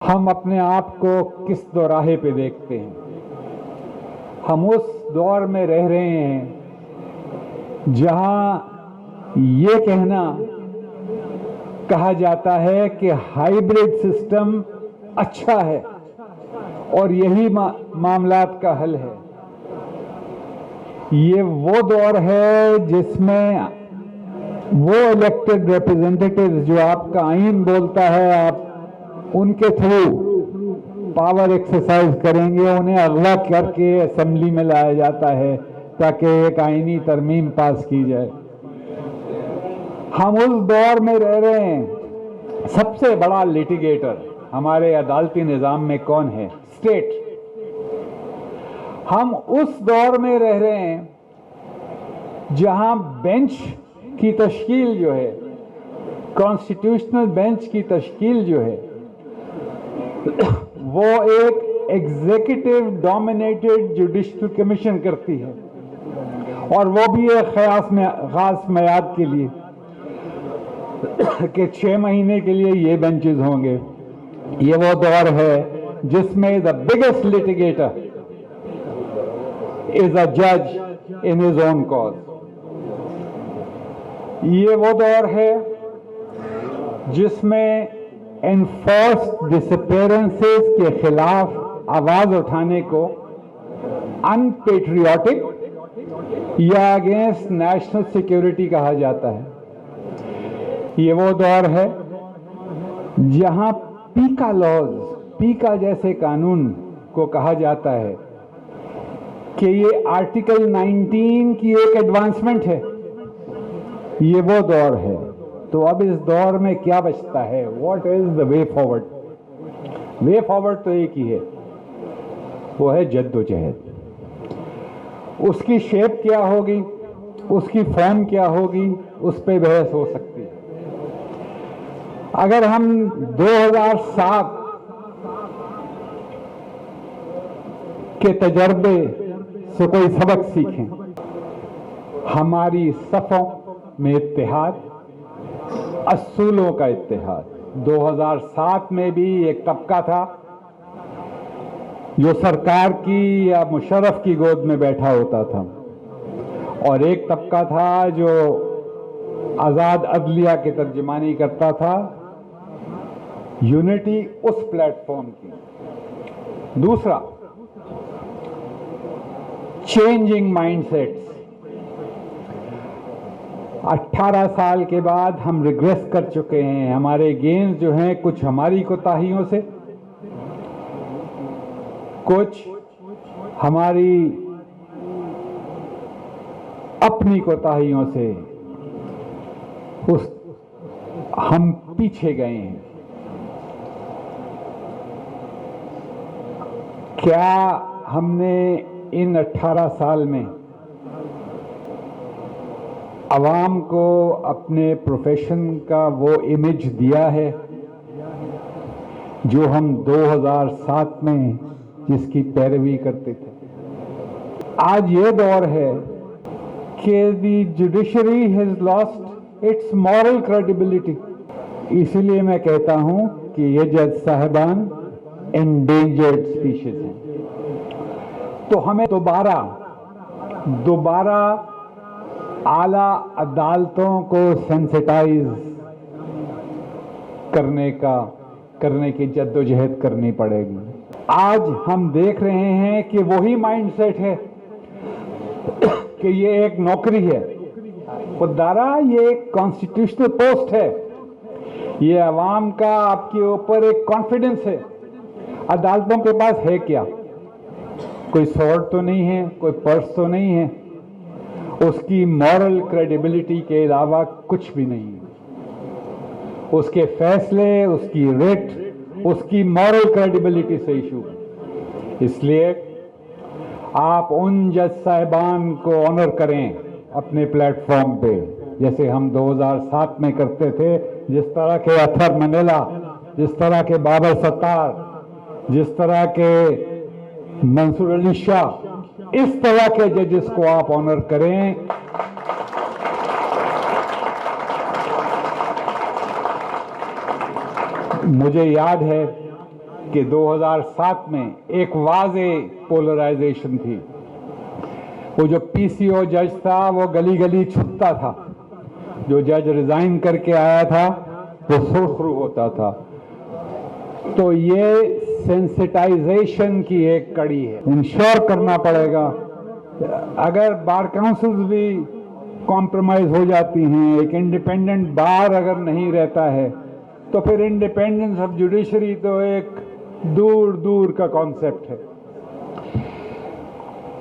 ہم اپنے آپ کو کس دوراہے پہ دیکھتے ہیں؟ ہم اس دور میں رہ رہے ہیں جہاں یہ کہا جاتا ہے کہ ہائیبرڈ سسٹم اچھا ہے اور یہی معاملات کا حل ہے۔ یہ وہ دور ہے جس میں وہ الیکٹڈ ریپرزینٹیٹیوز جو آپ کا آئین بولتا ہے، آپ ان کے تھرو پاور ایکسرسائز کریں گے، انہیں اغوا کر کے اسمبلی میں لایا جاتا ہے تاکہ ایک آئینی ترمیم پاس کی جائے۔ ہم اس دور میں رہ رہے ہیں۔ سب سے بڑا لیٹیگیٹر ہمارے عدالتی نظام میں کون ہے؟ اسٹیٹ۔ ہم اس دور میں رہ رہے ہیں جہاں بینچ کی تشکیل جو ہے، کانسٹیٹیوشنل بینچ کی تشکیل جو ہے، وہ ایک ایگزیکٹو ڈومینیٹڈ جوڈیشل کمیشن کرتی ہے، اور وہ بھی ایک خاص میعاد کے لیے کہ 6 مہینے کے لیے یہ بینچز ہوں گے۔ یہ وہ دور ہے جس میں the biggest litigator is a judge in his own cause۔ یہ وہ دور ہے جس میں enforced disappearances کے خلاف آواز اٹھانے کو unpatriotic یا اگینسٹ نیشنل سیکیورٹی کہا جاتا ہے۔ یہ وہ دور ہے جہاں پیکا لاز، پیکا جیسے قانون کو کہا جاتا ہے کہ یہ آرٹیکل 19 کی ایک ایڈوانسمنٹ ہے۔ یہ وہ دور ہے۔ تو اب اس دور میں کیا بچتا ہے؟ What is the way forward? Way forward تو ایک ہی ہے، وہ ہے جد و جہد۔ اس کی شیپ کیا ہوگی، اس کی فارم کیا ہوگی، اس پہ بحث ہو سکتی ہے۔ اگر ہم 2007 کے تجربے سے کوئی سبق سیکھیں، ہماری صفوں میں اتحاد، اصولوں کا اتحاد۔ 2007 میں بھی ایک طبقہ تھا جو سرکار کی یا مشرف کی گود میں بیٹھا ہوتا تھا، اور ایک طبقہ تھا جو آزاد عدلیہ کی ترجمانی کرتا تھا، یونٹی اس پلیٹ فارم کی۔ دوسرا، چینجنگ مائنڈ سیٹس۔ 18 سال کے بعد ہم ریگریس کر چکے ہیں۔ ہمارے گینز جو ہیں کچھ ہماری کوتاہیوں سے، کچھ ہماری اپنی کوتاہیوں سے ہم پیچھے گئے ہیں۔ کیا ہم نے ان 18 سال میں عوام کو اپنے پروفیشن کا وہ امیج دیا ہے جو ہم 2007 میں جس کی پیروی کرتے تھے؟ آج یہ دور ہے کہ the judiciary has lost its moral credibility. اسی لیے میں کہتا ہوں کہ یہ جج صاحبان انڈینجرڈ اسپیشیز ہیں۔ تو ہمیں دوبارہ اعلیٰ عدالتوں کو سینسٹائز کرنے کی جد و جہد کرنی پڑے گی۔ آج ہم دیکھ رہے ہیں کہ وہی مائنڈ سیٹ ہے کہ یہ ایک نوکری ہے، خوددارا یہ ایک کانسٹیٹیوشنل پوسٹ ہے، یہ عوام کا آپ کے اوپر ایک کانفیڈنس ہے۔ عدالتوں کے پاس ہے کیا؟ کوئی سورڈ تو نہیں ہے، کوئی پرس تو نہیں ہے، اس کی مورل کریڈیبلٹی کے علاوہ کچھ بھی نہیں ہے۔ اس کے فیصلے، اس کی ریٹ، اس کی مورل کریڈیبلٹی سے ایشو۔ اس لیے آپ ان جج صاحبان کو آنر کریں اپنے پلیٹ فارم پہ، جیسے ہم 2007 میں کرتے تھے، جس طرح کے اتھر منیلا، جس طرح کے بابر ستار، جس طرح کے منصور علی شاہ، اس طرح کے ججز کو آپ آنر کریں۔ مجھے یاد ہے کہ 2007 میں ایک واضح پولرائزیشن تھی. وہ جو پی سی او جج تھا وہ گلی گلی چھپتا تھا, جو جج ریزائن کر کے آیا تھا وہ سرخرو ہوتا تھا. تو یہ سینسٹائزیشن کی ایک کڑی ہے, انشور کرنا پڑے گا. اگر بار کاؤنسلز بھی کمپرومائز ہو جاتی ہیں, ایک انڈیپینڈنٹ بار اگر نہیں رہتا ہے, تو پھر انڈیپینڈنس آف جوڈیشری تو ایک دور دور کا کانسیپٹ ہے.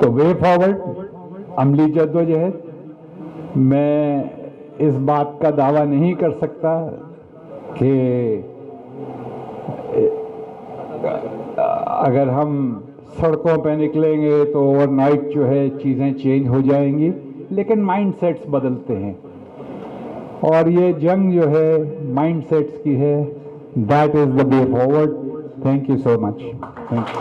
تو وے فارورڈ عملی جدوجہد. میں اس بات کا دعویٰ نہیں کر سکتا کہ اگر ہم سڑکوں پہ نکلیں گے تو اوور نائٹ جو ہے چیزیں چینج ہو جائیں گی, لیکن مائنڈ سیٹس بدلتے ہیں, اور یہ جنگ جو ہے مائنڈ سیٹس کی ہے. That is the way forward. Thank you so much. Thank you.